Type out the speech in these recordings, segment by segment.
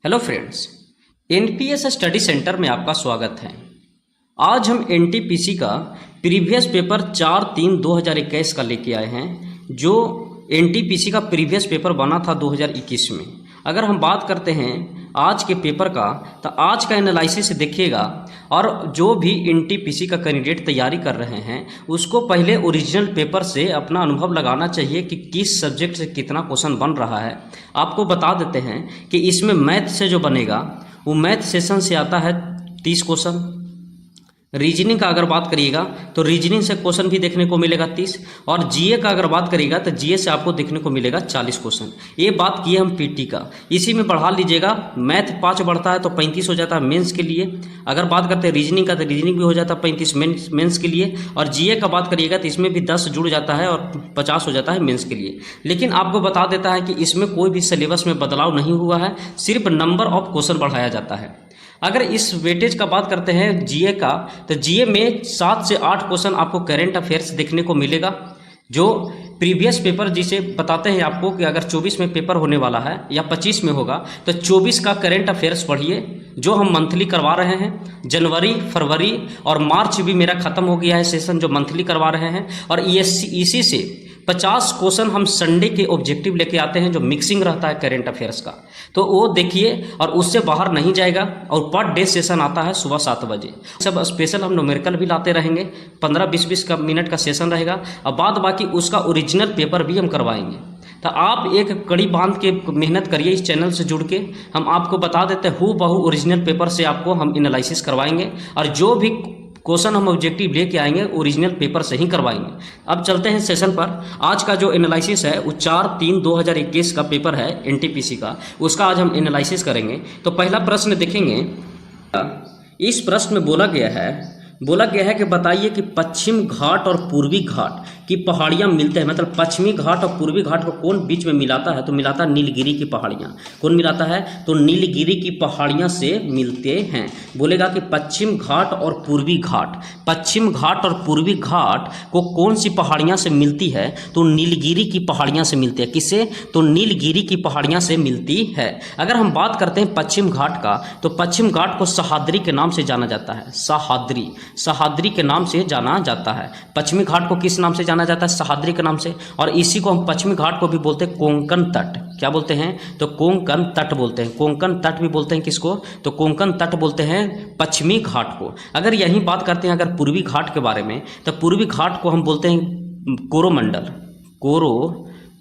Hello friends, NPS study centre में आपका स्वागत है। आज हम एनटीपीसी का प्रीवियस पेपर 4/3/2021 का लेके आए हैं, जो एनटीपीसी का प्रीवियस पेपर बना था 2021 में। अगर हम बात करते हैं आज के पेपर का, तो आज का एनालिसिस देखिएगा, और जो भी एनटीपीसी का कैंडिडेट तैयारी कर रहे हैं उसको पहले ओरिजिनल पेपर से अपना अनुभव लगाना चाहिए कि किस सब्जेक्ट से कितना क्वेश्चन बन रहा है। आपको बता देते हैं कि इसमें मैथ से जो बनेगा वो मैथ सेशन से आता है 30 क्वेश्चन। रीजनिंग का अगर बात करिएगा तो रीजनिंग से क्वेश्चन भी देखने को मिलेगा 30, और जीए का अगर बात करिएगा तो जीए से आपको देखने को मिलेगा 40 क्वेश्चन। ये बात किए हम पीटी का, इसी में बढ़ा लीजिएगा, मैथ 5 बढ़ता है तो 35 हो जाता है मेंस के लिए। अगर बात करते हैं रीजनिंग का तो रीजनिंग भी हो जाता है 35 मेंस के लिए, और जीए का बात करिएगा तो इसमें भी 10 जुड़ जाता है और 50 हो जाता है मेंस के लिए। लेकिन आपको बता देता है कि इसमें कोई भी सिलेबस में बदलाव नहीं हुआ है, सिर्फ नंबर ऑफ क्वेश्चन बढ़ाया जाता है। अगर इस वेटेज का बात करते हैं जीए का, तो जीए में 7 से 8 क्वेश्चन आपको करंट अफेयर्स देखने को मिलेगा, जो प्रीवियस पेपर जिसे बताते हैं आपको कि अगर 24 में पेपर होने वाला है या 25 में होगा, तो 24 का करंट अफेयर्स पढ़िए, जो हम मंथली करवा रहे हैं। जनवरी, फरवरी और मार्च भी मेरा ख़त्म हो गया है सेशन, जो मंथली करवा रहे हैं। और इसी से 50 क्वेश्चन हम संडे के ऑब्जेक्टिव लेके आते हैं, जो मिक्सिंग रहता है करंट अफेयर्स का, तो वो देखिए, और उससे बाहर नहीं जाएगा। और पर डे सेशन आता है सुबह 7 बजे। सब स्पेशल हम न्यूमेरिकल भी लाते रहेंगे, 15-20 का मिनट का सेशन रहेगा, और बाद बाकी उसका ओरिजिनल पेपर भी हम करवाएंगे। तो आप एक कड़ी बांध के मेहनत करिए इस चैनल से जुड़ के। हम आपको बता देते हैं हूबहू ओरिजिनल पेपर से आपको हम एनालिसिस करवाएंगे, और जो भी क्वेश्चन हम ऑब्जेक्टिव लेके आएंगे ओरिजिनल पेपर से ही करवाएंगे। अब चलते हैं सेशन पर। आज का जो एनालिसिस है वो 4/3/2021 का पेपर है एनटीपीसी का, उसका आज हम एनालिसिस करेंगे। तो पहला प्रश्न देखेंगे। इस प्रश्न में बोला गया है कि बताइए कि पश्चिम घाट और पूर्वी घाट की पहाड़ियाँ मिलते हैं, मतलब पश्चिमी घाट और पूर्वी घाट को कौन बीच में मिलाता है? तो मिलाता है नीलगिरी की पहाड़ियाँ। कौन मिलाता है? तो नीलगिरी की पहाड़ियाँ से मिलते हैं। बोलेगा कि पश्चिम घाट और पूर्वी घाट, पश्चिम घाट और पूर्वी घाट को कौन सी पहाड़ियाँ से मिलती है? तो नीलगिरी की पहाड़ियाँ से मिलती है। किससे? तो नीलगिरी की पहाड़ियाँ से मिलती है। अगर हम बात करते हैं पश्चिम घाट का, तो पश्चिम घाट को सह्याद्री के नाम से जाना जाता है। सह्याद्री के नाम से जाना जाता है। पश्चिमी घाट को किस नाम से जाना जाता है? सह्याद्री के नाम से। और इसी को हम पश्चिमी घाट को भी बोलते हैं कोंकण तट। क्या बोलते हैं? तो कोंकण तट बोलते हैं। कोंकण तट भी बोलते हैं किसको? तो कोंकण तट बोलते हैं पश्चिमी घाट को। अगर यही बात करते हैं अगर पूर्वी घाट के बारे में, तो पूर्वी घाट को हम बोलते हैं कोरोमंडल।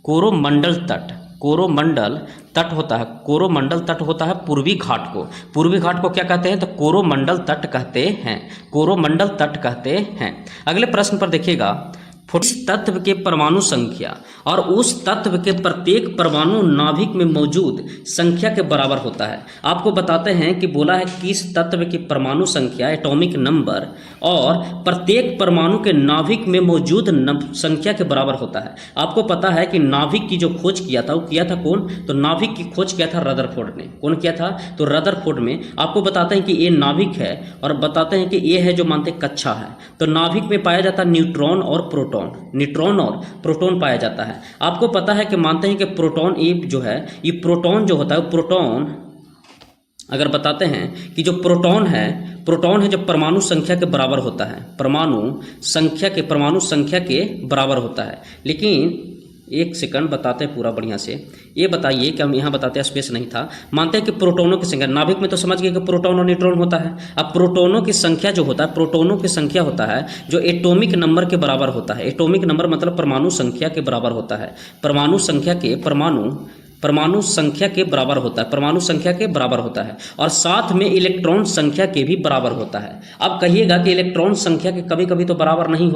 कोरोमंडल तट, कोरोमंडल तट होता है, कोरोमंडल तट होता है पूर्वी घाट को। पूर्वी घाट को क्या कहते हैं? तो कोरोमंडल तट कहते हैं, कोरोमंडल तट कहते हैं। अगले प्रश्न पर देखिएगा, इस तत्व के परमाणु संख्या और उस तत्व के प्रत्येक परमाणु नाभिक में मौजूद संख्या के बराबर होता है। आपको बताते हैं कि बोला है कि इस तत्व की परमाणु संख्या, एटॉमिक नंबर, और प्रत्येक परमाणु के नाभिक में मौजूद संख्या के बराबर होता है। आपको पता है कि नाभिक की जो खोज किया था वो किया था कौन? तो नाभिक की खोज किया था रदरफोर्ड ने। कौन किया था? तो रदरफोर्ड में। आपको बताते हैं कि ये नाभिक है, और बताते हैं कि ये है जो मानते कक्षा है। तो नाभिक में पाया जाता है न्यूट्रॉन और प्रोटॉन, न्यूट्रॉन और प्रोटॉन पाया जाता है। आपको पता है कि मानते हैं कि प्रोटॉन ये जो है, ये प्रोटॉन जो होता है, प्रोटॉन अगर बताते हैं कि जो प्रोटॉन है जो परमाणु संख्या के बराबर होता है, परमाणु संख्या के बराबर होता है। लेकिन एक सेकंड बताते हैं पूरा बढ़िया से। ये बताइए कि हम यहाँ बताते हैं, स्पेस नहीं था। मानते हैं कि प्रोटोनों की संख्या, नाभिक में तो समझ गए कि प्रोटॉन और न्यूट्रॉन होता है। अब प्रोटोनों की संख्या जो होता है, प्रोटोनों की संख्या होता है जो एटॉमिक नंबर के बराबर होता है। एटॉमिक नंबर मतलब परमाणु संख्या के बराबर होता है। परमाणु संख्या के बराबर होता है, परमाणु संख्या के बराबर होता है। और साथ में इलेक्ट्रॉन संख्या के भी बराबर होता है। अब कहिएगा कि इलेक्ट्रॉन संख्या के कभी कभी तो बराबर नहीं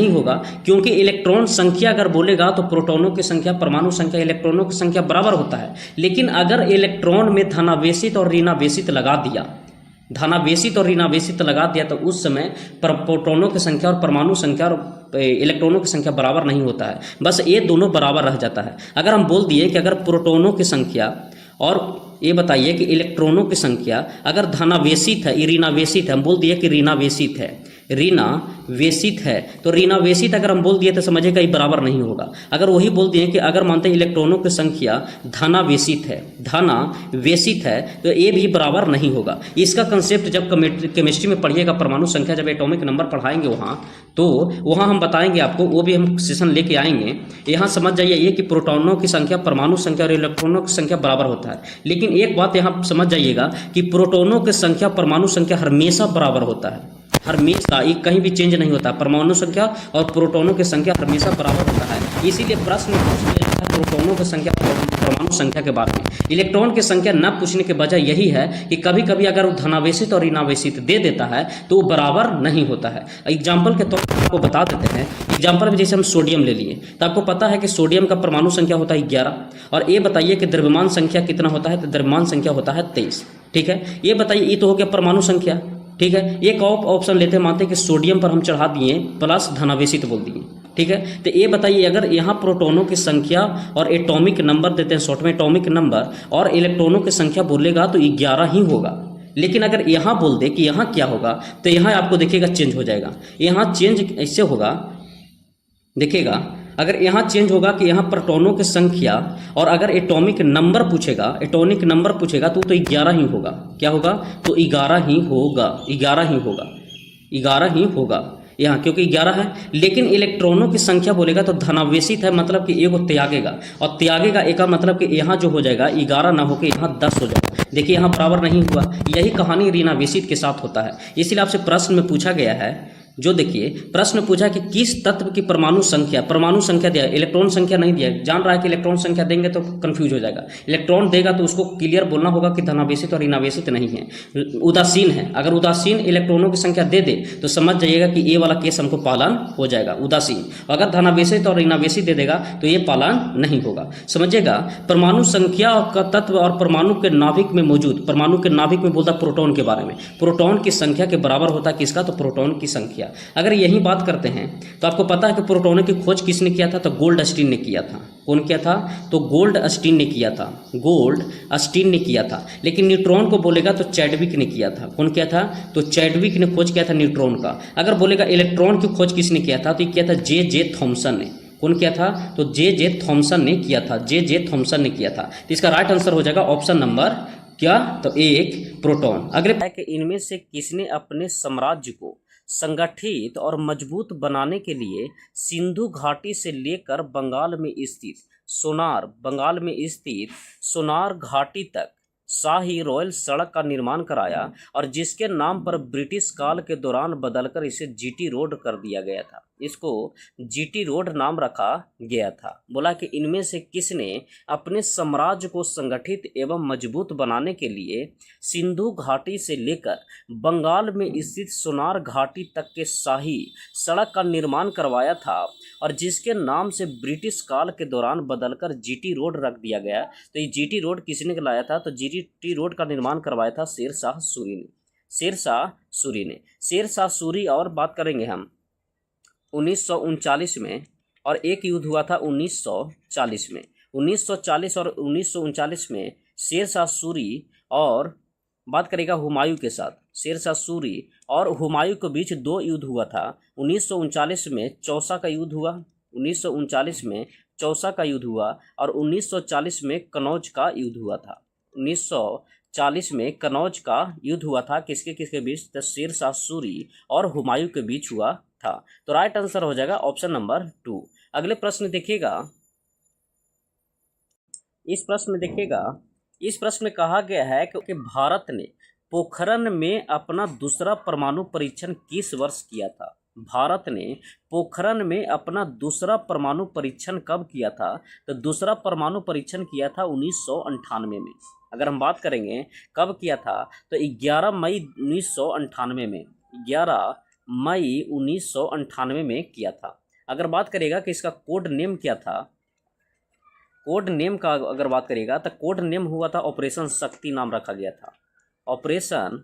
होगा, क्योंकि इलेक्ट्रॉन संख्या अगर बोलेगा तो प्रोटॉनों की संख्या, परमाणु संख्या, इलेक्ट्रॉनों की संख्या बराबर होता है। लेकिन अगर इलेक्ट्रॉन में धनावेशित और ऋणावेशित लगा दिया, धनावेशित और ऋणावेशित लगा दिया, तो उस समय प्रोटॉनों की संख्या और परमाणु संख्या और इलेक्ट्रॉनों की संख्या बराबर नहीं होता है, बस ये दोनों बराबर रह जाता है। अगर हम बोल दिए कि अगर प्रोटॉनों की संख्या और ये बताइए कि इलेक्ट्रॉनों की संख्या अगर धनावेशित है, ऋणावेशित है, हम बोल दिए कि ऋणावेशित है, रीना वेशित है। तो रीना वेशित अगर हम बोल दिए तो समझिएगा ये बराबर नहीं होगा। अगर वही बोल दिए कि अगर मानते हैं इलेक्ट्रॉनों की संख्या धनावेशित है, धनावेशित है, तो ये भी बराबर नहीं होगा। इसका कंसेप्ट जब केमिस्ट्री में पढ़िएगा, परमाणु संख्या जब एटॉमिक नंबर पढ़ाएंगे वहाँ, तो वहाँ हम बताएंगे आपको, वो भी हम सेशन लेके आएंगे। यहाँ समझ जाइए ये कि प्रोटॉनों की संख्या परमाणु संख्या और इलेक्ट्रॉनों की संख्या बराबर होता है। लेकिन एक बात यहाँ समझ जाइएगा कि प्रोटॉनों की संख्या परमाणु संख्या हमेशा बराबर होता है, हमेशा, ये कहीं भी चेंज नहीं होता। परमाणु संख्या और प्रोटॉनों की संख्या हमेशा बराबर होता है। इसीलिए प्रश्न पूछ लिया था प्रोटॉनों की संख्या परमाणु संख्या के बारे में। इलेक्ट्रॉन की संख्या न पूछने की वजह यही है कि कभी कभी अगर वो धनावेशित और ऋणावेशित दे देता है तो वो बराबर नहीं होता है। एग्जाम्पल के तौर पर आपको बता देते हैं। एग्जाम्पल में जैसे हम सोडियम ले लिए, तो आपको पता है कि सोडियम का परमाणु संख्या होता है 11, और ये बताइए कि द्रव्यमान संख्या कितना होता है, तो द्रव्यमान संख्या होता है 23। ठीक है, ये बताइए, ये तो हो गया परमाणु संख्या। ठीक है, एक और ऑप्शन लेते हैं, मानते हैं कि सोडियम पर हम चढ़ा दिए प्लस धनावेशित बोल दिए। ठीक है, तो ये बताइए अगर यहाँ प्रोटॉनों की संख्या और एटॉमिक नंबर देते हैं, शॉर्ट में एटॉमिक नंबर, और इलेक्ट्रॉनों की संख्या बोलेगा तो 11 ही होगा। लेकिन अगर यहाँ बोल दे कि यहाँ क्या होगा, तो यहाँ आपको देखिएगा चेंज हो जाएगा। यहाँ चेंज ऐसे होगा, देखिएगा, अगर यहाँ चेंज होगा कि यहाँ प्रोटॉनों की संख्या, और अगर एटॉमिक नंबर पूछेगा, एटॉमिक नंबर पूछेगा तो 11 ही होगा। क्या होगा, तो 11 ही होगा, 11 ही होगा, 11 ही होगा यहाँ, क्योंकि 11 है। लेकिन इलेक्ट्रॉनों की संख्या बोलेगा तो धनावेशित है, मतलब कि एगो त्यागेगा, और त्यागेगा एक का मतलब कि यहाँ जो हो जाएगा 11 ना होकर यहाँ 10 हो जाएगा। देखिए यहाँ बराबर नहीं हुआ। यही कहानी ऋणावेशित के साथ होता है। इसीलिए आपसे प्रश्न में पूछा गया है, जो देखिए प्रश्न पूछा कि किस तत्व की परमाणु संख्या दिया, इलेक्ट्रॉन संख्या नहीं दिया। जान रहा है कि इलेक्ट्रॉन संख्या देंगे तो कंफ्यूज हो जाएगा। इलेक्ट्रॉन देगा तो उसको क्लियर बोलना होगा कि धनावेशित और ऋणावेशित नहीं है, उदासीन है। अगर उदासीन इलेक्ट्रॉनों की संख्या दे दे तो समझ जाइएगा कि ये वाला केस हमको पालन हो जाएगा, उदासीन। अगर धनावेशित और ऋणावेशित दे देगा तो ये पालन नहीं होगा। समझिएगा, परमाणु संख्या का तत्व और परमाणु के नाभिक में मौजूद, परमाणु के नाभिक में बोलता प्रोटॉन के बारे में, प्रोटॉन की संख्या के बराबर होता है किसका, तो प्रोटॉन की संख्या। अगर यही बात करते हैं तो आपको पता है कि प्रोटॉनों की खोज किसने किया था, तो गोल्डस्टीन ने किया था। कौन किया था, तो गोल्डस्टीन ने किया था, गोल्डस्टीन ने किया था। लेकिन न्यूट्रॉन को बोलेगा तो चैडविक ने किया था। कौन किया था, तो चैडविक ने खोज किया था न्यूट्रॉन का। अगर बोलेगा इलेक्ट्रॉन की खोज किसने किया था, तो ये किया था जे थॉमसन ने। कौन किया था, तो जे थॉमसन ने किया था, जे थॉमसन ने किया था। तो इसका राइट आंसर हो जाएगा ऑप्शन नंबर क्या, तो एक प्रोटॉन। अगले है कि इनमें से किसने अपने साम्राज्य को संगठित और मजबूत बनाने के लिए सिंधु घाटी से लेकर बंगाल में स्थित सोनार घाटी तक शाही रॉयल सड़क का निर्माण कराया, और जिसके नाम पर ब्रिटिश काल के दौरान बदलकर इसे जीटी रोड कर दिया गया था। इसको जीटी रोड नाम रखा गया था। बोला कि इनमें से किसने अपने साम्राज्य को संगठित एवं मजबूत बनाने के लिए सिंधु घाटी से लेकर बंगाल में स्थित सोनार घाटी तक के शाही सड़क का निर्माण करवाया था, और जिसके नाम से ब्रिटिश काल के दौरान बदलकर जीटी रोड रख दिया गया। तो ये जीटी रोड किसने लाया था, तो जीटी रोड का निर्माण करवाया था शेरशाह सूरी ने, शेरशाह सूरी। और बात करेंगे हम 1939 में, और एक युद्ध हुआ था 1940 में। 1940 और 1939 में शेरशाह सूरी, और बात करेगा हुमायूं के साथ, शेरशाह सूरी और हुमायूं के बीच 2 युद्ध हुआ था। 1939 में चौसा का युद्ध हुआ, 1939 में चौसा का युद्ध हुआ, और 1940 में कनौज का युद्ध हुआ था। 1940 में कनौज का युद्ध हुआ था, किसके किसके बीच, तो शेरशाह सूरी और हुमायूं के बीच हुआ था। तो राइट आंसर हो जाएगा ऑप्शन नंबर 2। अगले प्रश्न देखिएगा, इस प्रश्न में कहा गया है कि भारत ने पोखरण में अपना दूसरा परमाणु परीक्षण किस वर्ष किया था। भारत ने पोखरण में अपना दूसरा परमाणु परीक्षण कब किया था, तो दूसरा परमाणु परीक्षण किया था 1998 में। अगर हम बात करेंगे कब किया था, तो 11 मई 1998 में, 11 मई 1998 में किया था। अगर बात करेगा कि इसका कोड नेम क्या था, कोड नेम का अगर बात करेगा तो कोड नेम हुआ था ऑपरेशन शक्ति, नाम रखा गया था ऑपरेशन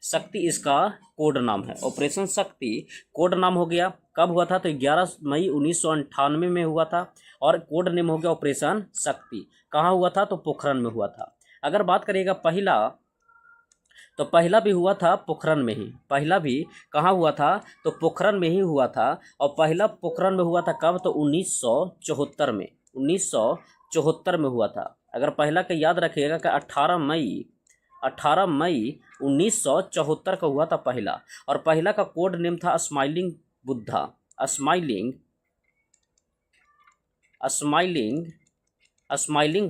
शक्ति इसका कोड नाम है। ऑपरेशन शक्ति कोड नाम हो गया। कब हुआ था, तो 11 मई 1998 में हुआ था, और कोड नेम हो गया ऑपरेशन शक्ति। कहाँ हुआ था, तो पोखरण में हुआ था। अगर बात करिएगा तो पहला भी हुआ था पोखरन में ही, पहला भी कहाँ हुआ था, तो पोखरन में ही हुआ था। और पहला पोखरन में हुआ था कब, तो 1974 में, 1974 में हुआ था। अगर पहला का याद रखिएगा कि 18 मई 1974 का हुआ था पहला। और पहला का कोड नेम था स्माइलिंग बुद्धा, स्माइलिंग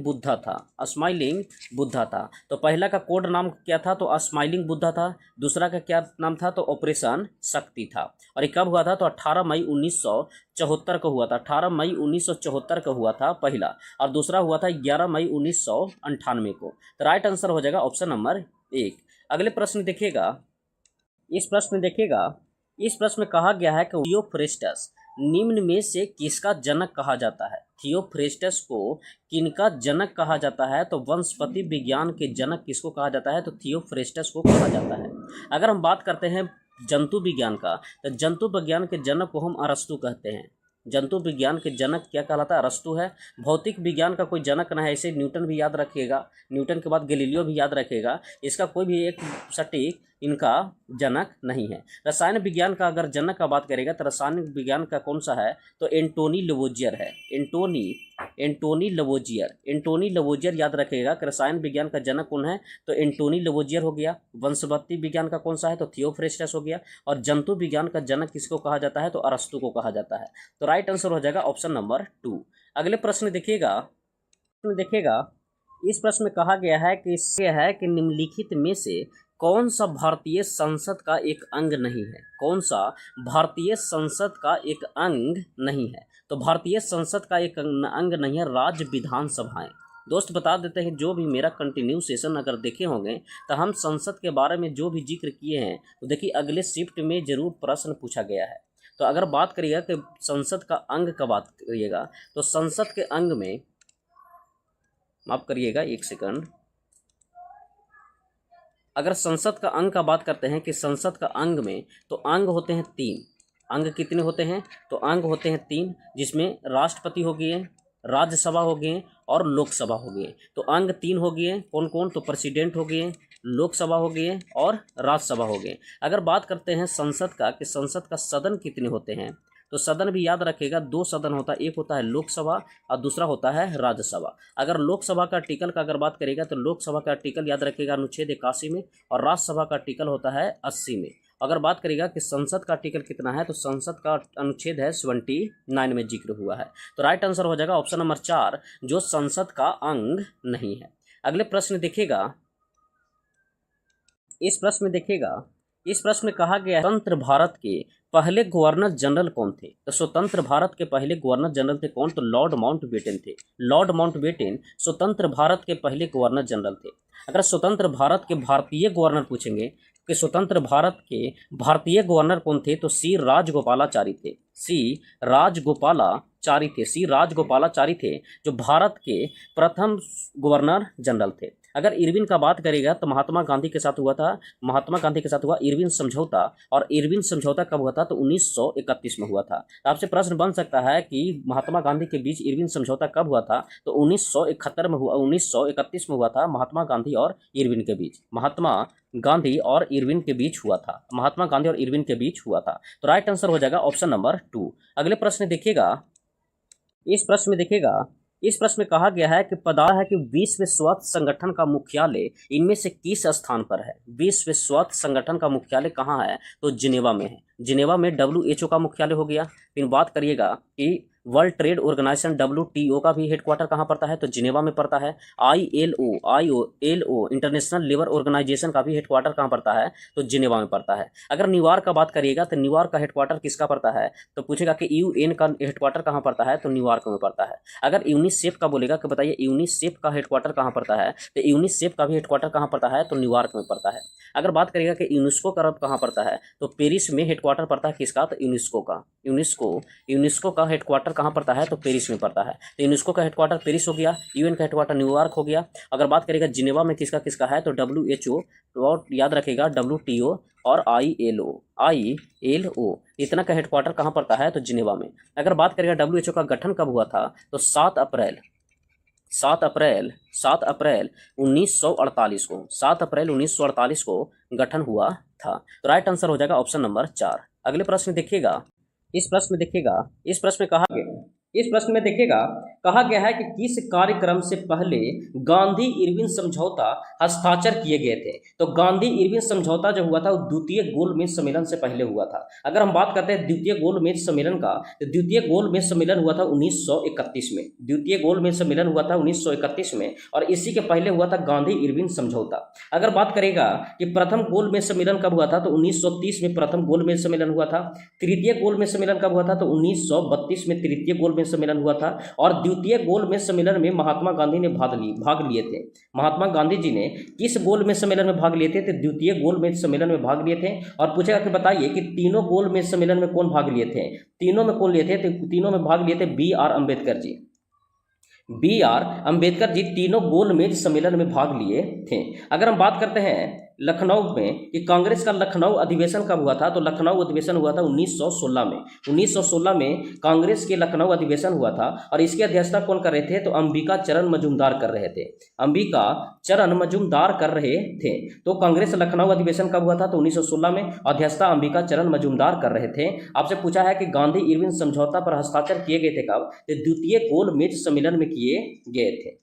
बुद्धा था, स्माइलिंग बुद्धा था। तो पहला का कोड नाम क्या था, तो स्माइलिंग बुद्धा था। दूसरा का क्या नाम था, तो ऑपरेशन शक्ति था। और ये कब हुआ था, तो 18 मई 1974 को हुआ था। 18 मई 1974 को हुआ था पहला, और दूसरा हुआ था 11 मई 1998 को। तो राइट आंसर हो जाएगा ऑप्शन नंबर 1। अगले प्रश्न देखिएगा, इस प्रश्न में कहा गया है कि थियोफ्रेस्टस निम्न में से किसका जनक कहा जाता है। थियोफ्रेस्टस को किनका जनक कहा जाता है, तो वनस्पति विज्ञान के जनक किसको कहा जाता है, तो थियोफ्रेस्टस को कहा जाता है। अगर हम बात करते हैं जंतु विज्ञान का, तो जंतु विज्ञान के जनक को हम अरस्तु कहते हैं। जंतु विज्ञान के जनक क्या कहलाता है, अरस्तु है। भौतिक विज्ञान का कोई जनक न है, ऐसे न्यूटन भी याद रखिएगा, न्यूटन के बाद गैलीलियो भी याद रखिएगा। इसका कोई भी एक सटीक इनका जनक नहीं है। रसायन विज्ञान का अगर जनक का बात करेगा, तो रसायन विज्ञान का कौन सा है, तो एंटोनी लवोजियर है। एंटोनी लवोजियर याद रखिएगा कि रसायन विज्ञान का जनक कौन है, तो एंटोनी लवोजियर हो गया। वंशवृत्ति विज्ञान का कौन सा है, तो थियोफ्रेस्टस हो गया। और जंतु विज्ञान का जनक किसको कहा जाता है, तो अरस्तु को कहा जाता है। तो राइट आंसर हो जाएगा ऑप्शन नंबर 2। अगले प्रश्न देखिएगा, इस प्रश्न में कहा गया है कि निम्नलिखित में से कौन सा भारतीय संसद का एक अंग नहीं है। कौन सा भारतीय संसद का एक अंग नहीं है, तो भारतीय संसद का एक अंग नहीं है राज्य विधानसभाएं। दोस्त बता देते हैं, जो भी मेरा कंटिन्यू सेशन अगर देखे होंगे, तो हम संसद के बारे में जो भी जिक्र किए हैं, तो देखिए अगले शिफ्ट में जरूर प्रश्न पूछा गया है। तो अगर बात करिएगा कि संसद का अंग का बात करिएगा, तो संसद के अंग में, माफ करिएगा 1 सेकंड, अगर संसद का अंग का बात करते हैं कि संसद का अंग में, तो अंग होते हैं 3। अंग कितने होते हैं, तो अंग होते हैं 3, जिसमें राष्ट्रपति हो गए, राज्यसभा हो गए और लोकसभा हो गए। तो अंग 3 हो गए, कौन कौन, तो प्रेसिडेंट हो गए, लोकसभा हो गए और राज्यसभा हो गए। अगर बात करते हैं संसद का कि संसद का सदन कितने होते हैं, तो सदन भी याद रखेगा, 2 सदन होता है, एक होता है लोकसभा और दूसरा होता है राज्यसभा। अगर लोकसभा का आर्टिकल का अगर बात करेगा, तो लोकसभा का आर्टिकल याद रखेगा अनुच्छेद 81 में, और राज्यसभा का आर्टिकल होता है 80 में। अगर बात करेगा कि संसद का आर्टिकल कितना है, तो संसद का अनुच्छेद है 79 में जिक्र हुआ है। तो राइट आंसर हो जाएगा ऑप्शन नंबर 4, जो संसद का अंग नहीं है। अगले प्रश्न देखिएगा, इस प्रश्न में कहा गया है स्वतंत्र भारत के पहले गवर्नर जनरल कौन थे। तो स्वतंत्र भारत के पहले गवर्नर जनरल थे कौन, तो लॉर्ड माउंटबेटन थे। लॉर्ड माउंटबेटन स्वतंत्र भारत के पहले गवर्नर जनरल थे। अगर स्वतंत्र भारत के भारतीय गवर्नर पूछेंगे कि स्वतंत्र भारत के भारतीय गवर्नर कौन थे, तो सी राजगोपालाचारी थे, जो भारत के प्रथम गवर्नर जनरल थे। अगर इरविन का बात करेगा, तो महात्मा गांधी के साथ हुआ इरविन समझौता। और इरविन समझौता कब हुआ था, तो 1931 में हुआ था। तो आपसे प्रश्न बन सकता है कि महात्मा गांधी के बीच इरविन समझौता कब हुआ था, तो 1931 में हुआ था। महात्मा गांधी और इरविन के बीच हुआ था। तो राइट आंसर हो जाएगा ऑप्शन नंबर 2। अगले प्रश्न देखिएगा, इस प्रश्न में कहा गया है कि विश्व स्वास्थ्य संगठन का मुख्यालय इनमें से किस स्थान पर है। विश्व स्वास्थ्य संगठन का मुख्यालय कहाँ है, तो जिनेवा में है। जिनेवा में WHO का मुख्यालय हो गया। फिर बात करिएगा कि वर्ल्ड ट्रेड ऑर्गेनाइजेशन WTO का भी हेडक्वार्टर कहाँ पड़ता है, तो जिनेवा में पड़ता है। ILO इंटरनेशनल लेबर ऑर्गेनाइजेशन का भी हेडक्वार्टर कहाँ पड़ता है, तो जिनेवा में पड़ता है। अगर न्यूयॉर्क का बात करिएगा, तो न्यूयॉर्क का हेडक्वार्टर किसका पड़ता है, तो पूछेगा कि UN का हेडक्वार्टर कहाँ पड़ता है, तो न्यूयॉर्क में पड़ता है। अगर यूनिसेफ का बोलेगा कि बताइए यूनिसेफ का हेडक्वार्टर कहाँ पड़ता है, तो यूनिसेफ का भी हेडक्वार्टर कहाँ पड़ता है, तो न्यूयॉर्क में पड़ता है। अगर बात करिएगा कि यूनेस्को का कहाँ पड़ता है, तो पेरिस में हेडक्वार्टर पड़ता है किसका, तो यूनेस्को का हेडक्वार्टर कहाँ पड़ता है, तो पेरिस में पड़ता है। तो यूनेस्को का हेडक्वार्टर पेरिस हो गया, UN का हेडक्वार्टर न्यूयॉर्क हो गया। अगर बात करेगा जिनेवा में किसका है, तो WHO, और याद रखेगा WTO और ILO इतना का हेडक्वार्टर कहाँ पड़ता है, तो जिनेवा में। अगर बात करेगा WHO का गठन कब हुआ था, तो 7 अप्रैल 7 अप्रैल 1948 को, 7 अप्रैल 1948 को गठन हुआ था। तो राइट आंसर हो जाएगा ऑप्शन नंबर 4। अगले प्रश्न देखिएगा, इस प्रश्न में देखिएगा, इस प्रश्न में कहा गया है कि किस कार्यक्रम से पहले गांधी इरविन समझौता हस्ताक्षर किए गए थे। तो गांधी इरविन समझौता जो हुआ था वो द्वितीय गोलमेज सम्मेलन से पहले हुआ था। अगर हम बात करते हैं द्वितीय गोलमेज सम्मेलन का, तो द्वितीय गोलमेज सम्मेलन हुआ था 1931 में। द्वितीय गोलमेज सम्मेलन हुआ था 1931 में, और इसी के पहले हुआ था गांधी इरविन समझौता। अगर बात करेगा कि प्रथम गोलमेज सम्मेलन कब हुआ था, तो 1930 में प्रथम गोलमेज सम्मेलन हुआ था। तृतीय गोलमेज सम्मेलन कब हुआ था, तो 1932 में तृतीय गोलमेज सम्मेलन हुआ था। और द्वितीय गोलमेज सम्मेलन में महात्मा गांधी ने भाग लिए थे। महात्मा गांधी जी ने किस गोलमेज सम्मेलन में भाग लिए थे, तो द्वितीय गोलमेज सम्मेलन में भाग लिए थे। और पूछेगा कि बताइए कि तीनों गोलमेज सम्मेलन में कौन भाग लिए थे, तीनों में कौन लिए थे, तो तीनों में भाग लिए थे B.R. अम्बेडकर जी। B.R. अम्बेडकर जी तीनों गोलमेज सम्मेलन में भाग लिए थे। अगर हम बात करते हैं लखनऊ में कि कांग्रेस का लखनऊ अधिवेशन कब हुआ था, तो लखनऊ अधिवेशन हुआ था 1916 में। 1916 में कांग्रेस के लखनऊ अधिवेशन हुआ था, और इसकी अध्यक्षता कौन कर रहे थे, तो अंबिका चरण मजूमदार कर रहे थे। अंबिका चरण मजूमदार कर रहे थे। तो कांग्रेस लखनऊ अधिवेशन कब हुआ था, तो 1916 में, अध्यक्षता अंबिका चरण मजूमदार कर रहे थे। आपसे पूछा है कि गांधी इरविन समझौता पर हस्ताक्षर किए गए थे कब, तो द्वितीय गोलमेज सम्मेलन में किए गए थे।